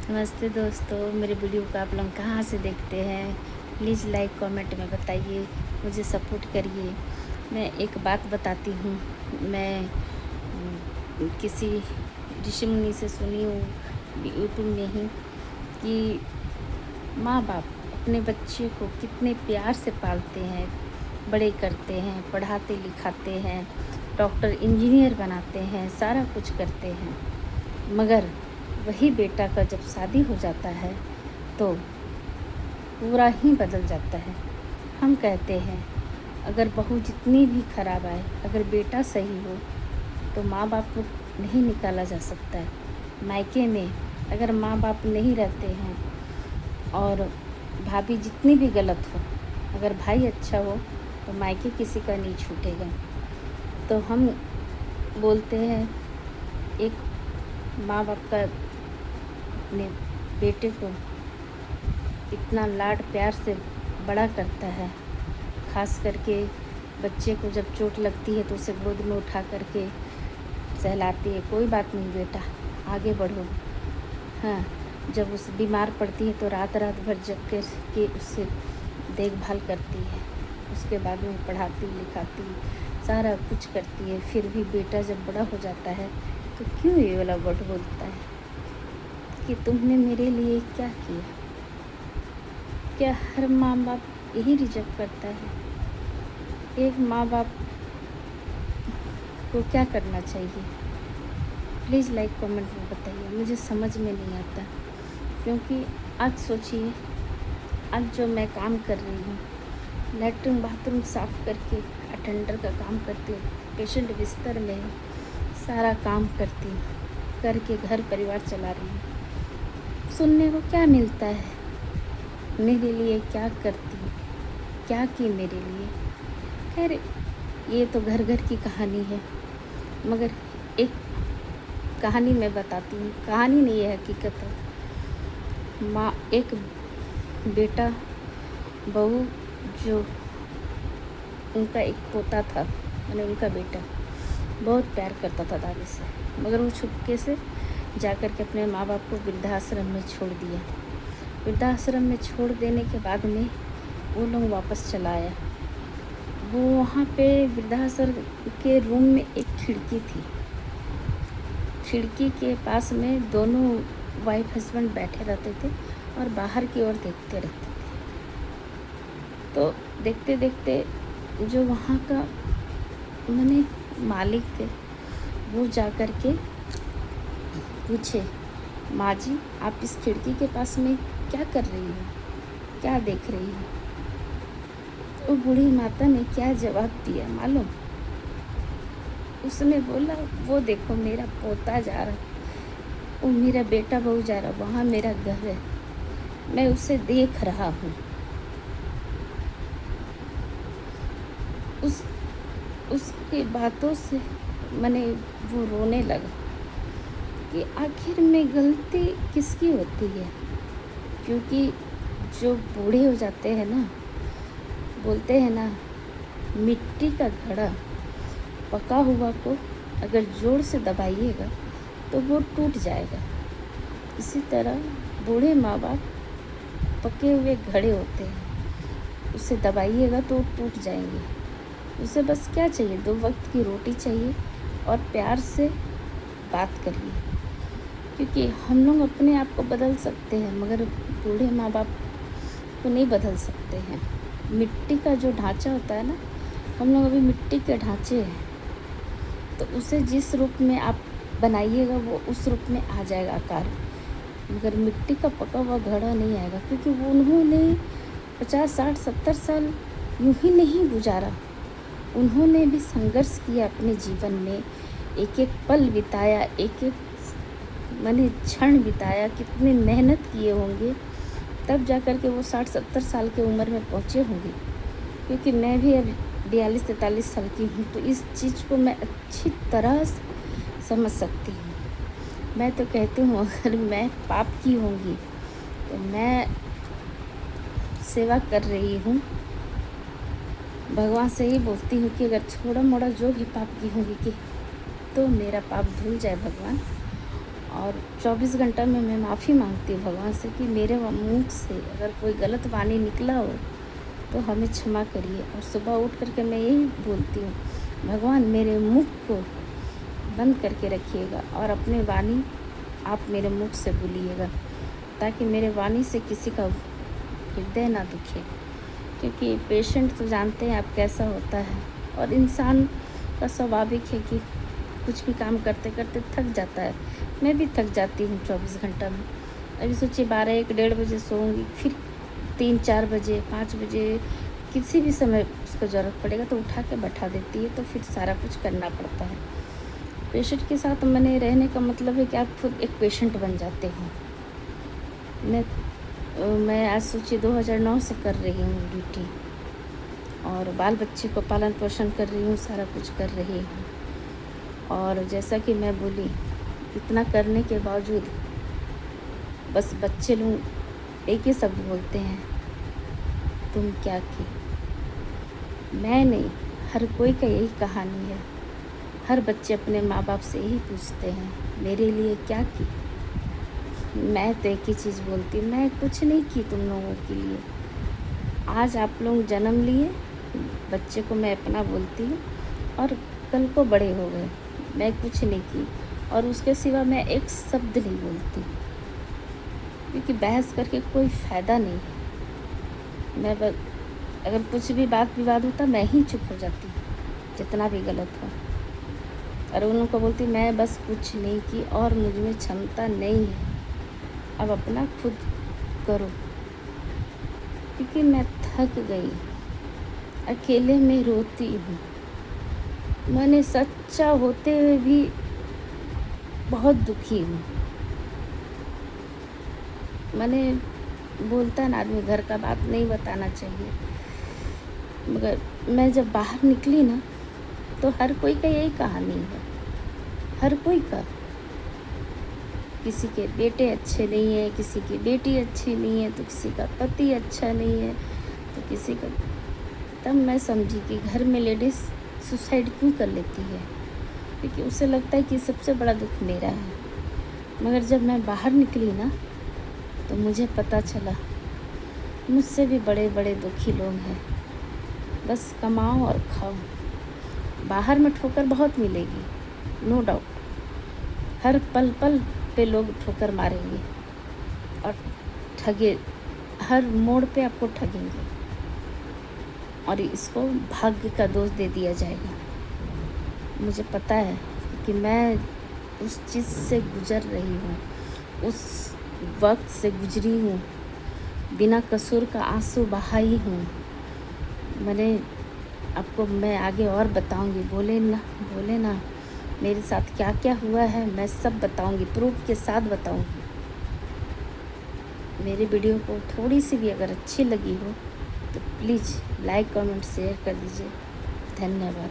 नमस्ते दोस्तों, मेरे वीडियो को आप लोग कहाँ से देखते हैं? प्लीज़ लाइक कमेंट में बताइए, मुझे सपोर्ट करिए। मैं एक बात बताती हूँ। मैं किसी ऋषि मुनि से सुनी हूँ यूट्यूब में ही कि माँ बाप अपने बच्चे को कितने प्यार से पालते हैं, बड़े करते हैं, पढ़ाते लिखाते हैं, डॉक्टर इंजीनियर बनाते हैं, सारा कुछ करते हैं। मगर वही बेटा का जब शादी हो जाता है तो पूरा ही बदल जाता है। हम कहते हैं अगर बहू जितनी भी खराब आए, अगर बेटा सही हो तो माँ बाप को नहीं निकाला जा सकता है। मायके में अगर माँ बाप नहीं रहते हैं और भाभी जितनी भी गलत हो, अगर भाई अच्छा हो तो मायके किसी का नहीं छूटेगा। तो हम बोलते हैं एक माँ बाप का अपने बेटे को इतना लाड प्यार से बड़ा करता है। ख़ास करके बच्चे को जब चोट लगती है तो उसे गोद में उठा करके सहलाती है, कोई बात नहीं बेटा, आगे बढ़ो। हाँ, जब उस बीमार पड़ती है तो रात रात भर जग कर के उससे देखभाल करती है, उसके बाद में पढ़ाती लिखाती सारा कुछ करती है। फिर भी बेटा जब बड़ा हो जाता है तो क्यों ये वाला वर्ड बोलता है कि तुमने मेरे लिए क्या किया? क्या हर माँ बाप यही रिजेक्ट करता है? एक माँ बाप को क्या करना चाहिए? प्लीज़ लाइक कमेंट में बताइए, मुझे समझ में नहीं आता। क्योंकि आज सोचिए, आज जो मैं काम कर रही हूँ, लैट्रिन बाथरूम साफ़ करके अटेंडर का काम करती हूँ, पेशेंट बिस्तर में है, सारा काम करती हूँ, करके घर परिवार चला रही हूँ। सुनने को क्या मिलता है? मेरे लिए क्या करती, क्या की मेरे लिए? खैर, ये तो घर घर की कहानी है, मगर एक कहानी मैं बताती हूँ। कहानी नहीं है, हकीकत है। माँ, एक बेटा बहू, जो उनका एक पोता था, मैंने उनका बेटा बहुत प्यार करता था दादी से, मगर वो छुपके से जाकर के अपने माँ बाप को वृद्धाश्रम में छोड़ दिया। वृद्धाश्रम में छोड़ देने के बाद में वो लोग वापस चला आया। वो वहाँ पे वृद्धाश्रम के रूम में एक खिड़की थी। खिड़की के पास में दोनों वाइफ हस्बैंड बैठे रहते थे और बाहर की ओर देखते रहते थे। तो देखते देखते जो वहाँ का मैंने मालिक थे, वो जा कर के पूछे, माँ जी आप इस खिड़की के पास में क्या कर रही हो, क्या देख रही हो? तो बूढ़ी माता ने क्या जवाब दिया मालूम? उसने बोला, वो देखो मेरा पोता जा रहा, वो मेरा बेटा बहू जा रहा, वहाँ मेरा घर है, मैं उसे देख रहा हूँ। उसकी बातों से मैंने वो रोने लगा कि आखिर में गलती किसकी होती है? क्योंकि जो बूढ़े हो जाते हैं ना, बोलते हैं ना, मिट्टी का घड़ा पका हुआ को अगर जोर से दबाइएगा तो वो टूट जाएगा। इसी तरह बूढ़े माँ बाप पके हुए घड़े होते हैं, उसे दबाइएगा तो टूट जाएंगे। उसे बस क्या चाहिए? 2 वक्त की रोटी चाहिए और प्यार से बात करिए। क्योंकि हम लोग अपने आप को बदल सकते हैं, मगर बूढ़े माँ बाप को नहीं बदल सकते हैं। मिट्टी का जो ढांचा होता है ना, हम लोग अभी मिट्टी के ढांचे हैं, तो उसे जिस रूप में आप बनाइएगा वो उस रूप में आ जाएगा आकार। मगर मिट्टी का पका हुआ घड़ा नहीं आएगा, क्योंकि वो उन्होंने 50, 60, 70 साल यूँ ही नहीं गुजारा। उन्होंने भी संघर्ष किया अपने जीवन में, एक एक पल बिताया, एक एक माने क्षण बिताया, कितने मेहनत किए होंगे, तब जा कर के वो 60-70 साल की उम्र में पहुँचे होंगे। क्योंकि मैं भी अब 42-43 साल की हूँ, तो इस चीज़ को मैं अच्छी तरह समझ सकती हूँ। मैं तो कहती हूँ अगर मैं पाप की होंगी तो मैं सेवा कर रही हूँ, भगवान से ही बोलती हूँ कि अगर थोड़ा मोड़ा जो भी पाप की होंगी कि तो मेरा पाप धुल जाए भगवान, और 24 घंटा में मैं माफ़ी मांगती हूँ भगवान से कि मेरे मुँह से अगर कोई गलत वाणी निकला हो तो हमें क्षमा करिए। और सुबह उठ कर के मैं यही बोलती हूँ, भगवान मेरे मुख को बंद करके रखिएगा और अपने वाणी आप मेरे मुख से बोलिएगा, ताकि मेरे वाणी से किसी का हृदय ना दुखे। क्योंकि पेशेंट तो जानते हैं आप कैसा होता है, और इंसान का स्वाभाविक है कि कुछ भी काम करते करते थक जाता है। मैं भी थक जाती हूँ 24 घंटा में। अभी सोचिए 12, 1, 1:30 बजे सोऊंगी, फिर 3, 4 बजे, 5 बजे किसी भी समय उसको ज़रूरत पड़ेगा तो उठा के बैठा देती है, तो फिर सारा कुछ करना पड़ता है। पेशेंट के साथ मैंने रहने का मतलब है कि आप खुद एक पेशेंट बन जाते हैं। मैं आज सोचिए 2009 से कर रही हूँ ड्यूटी, और बाल बच्चे को पालन पोषण कर रही हूँ, सारा कुछ कर रही हूँ। और जैसा कि मैं बोली, इतना करने के बावजूद बस बच्चे लोग एक ही शब्द बोलते हैं, तुम क्या की। मैं नहीं, हर कोई का यही कहानी है। हर बच्चे अपने माँ बाप से यही पूछते हैं, मेरे लिए क्या की। मैं तो एक ही चीज़ बोलती हूँ, मैं कुछ नहीं की तुम लोगों के लिए। आज आप लोग जन्म लिए, बच्चे को मैं अपना बोलती हूँ, और कल को बड़े हो गए, मैं कुछ नहीं की, और उसके सिवा मैं एक शब्द नहीं बोलती, क्योंकि बहस करके कोई फ़ायदा नहीं है। मैं अगर कुछ भी बात विवाद होता मैं ही चुप हो जाती, जितना भी गलत हो, और उन लोगों को बोलती मैं बस कुछ नहीं की और मुझ में क्षमता नहीं है, अब अपना खुद करो। क्योंकि मैं थक गई, अकेले में रोती हूँ। मैंने सच्चा होते हुए भी बहुत दुखी हूँ। मैंने बोलता ना आदमी घर का बात नहीं बताना चाहिए, मगर मैं जब बाहर निकली ना तो हर कोई का यही कहानी है। हर कोई का, किसी के बेटे अच्छे नहीं है, किसी की बेटी अच्छी नहीं है, तो किसी का पति अच्छा नहीं है, तो किसी का। तब मैं समझी कि घर में लेडीज़ सुसाइड क्यों कर लेती है, क्योंकि उसे लगता है कि सबसे बड़ा दुख मेरा है। मगर जब मैं बाहर निकली ना तो मुझे पता चला मुझसे भी बड़े बड़े दुखी लोग हैं। बस कमाओ और खाओ। बाहर में ठोकर बहुत मिलेगी, नो डाउट। हर पल पल पे लोग ठोकर मारेंगे और ठगे, हर मोड़ पे आपको ठगेंगे, और इसको भाग्य का दोष दे दिया जाएगा। मुझे पता है कि मैं उस चीज़ से गुज़र रही हूँ, उस वक्त से गुजरी हूँ, बिना कसूर का आंसू बहाई हूँ। मैं आगे और बताऊँगी, बोले ना मेरे साथ क्या क्या हुआ है, मैं सब बताऊँगी, प्रूफ के साथ बताऊँगी। मेरी वीडियो को थोड़ी सी भी अगर अच्छी लगी हो तो प्लीज़ लाइक, कमेंट, शेयर कर दीजिए। धन्यवाद।